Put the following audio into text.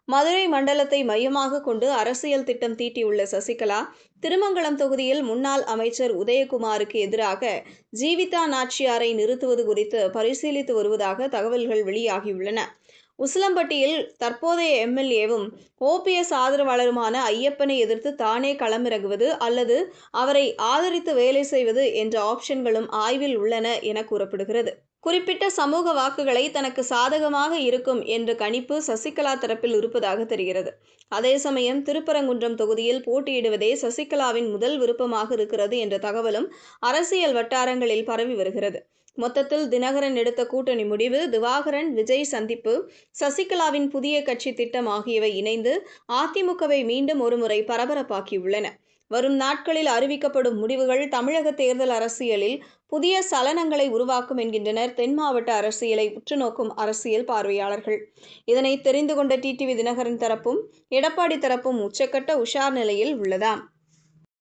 மதுரை மண்டலத்தை மையமாக கொண்டு அரசியல் திட்டம் தீட்டியுள்ள சசிகலா, திருமங்கலம் தொகுதியில் முன்னாள் அமைச்சர் உதயகுமாருக்கு எதிராக ஜீவிதா நாச்சியாரை நிறுத்துவது குறித்து பரிசீலித்து வருவதாக தகவல்கள் வெளியாகியுள்ளன. உசிலம்பட்டியில் தற்போதைய எம்எல்ஏவும் ஓபிஎஸ் ஆதரவாளருமான ஐயப்பனை எதிர்த்து தானே களமிறங்குவது அல்லது அவரை ஆதரித்து வேலை செய்வது என்ற ஆப்ஷன்களும் ஆய்வில் உள்ளன என கூறப்படுகிறது. குறிப்பிட்ட சமூக வாக்குகளை தனக்கு சாதகமாக இருக்கும் என்ற கணிப்பு சசிகலா தரப்பில் இருப்பதாக தெரிகிறது. அதே சமயம் திருப்பரங்குன்றம் தொகுதியில் போட்டியிடுவதே சசிகலாவின் முதல் விருப்பமாக இருக்கிறது என்ற தகவலும் அரசியல் வட்டாரங்களில் பரவி வருகிறது. மொத்தத்தில் தினகரன் எடுத்த கூட்டணி முடிவு, திவாகரன் விஜய் சந்திப்பு, சசிகலாவின் புதிய கட்சி திட்டம் ஆகியவை இணைந்து அதிமுகவை மீண்டும் ஒருமுறை பரபரப்பாக்கியுள்ளன. வரும் நாட்களில் அறிவிக்கப்படும் முடிவுகள் தமிழக தேர்தல் அரசியலில் புதிய சலனங்களை உருவாக்கும் என்கின்றனர் தென் மாவட்ட அரசியலை உற்றுநோக்கும் அரசியல் பார்வையாளர்கள். இதனை தெரிந்து கொண்ட டிடிவி தினகரன் தரப்பும் எடப்பாடி தரப்பும் உச்சக்கட்ட உஷார் நிலையில் உள்ளதாம்.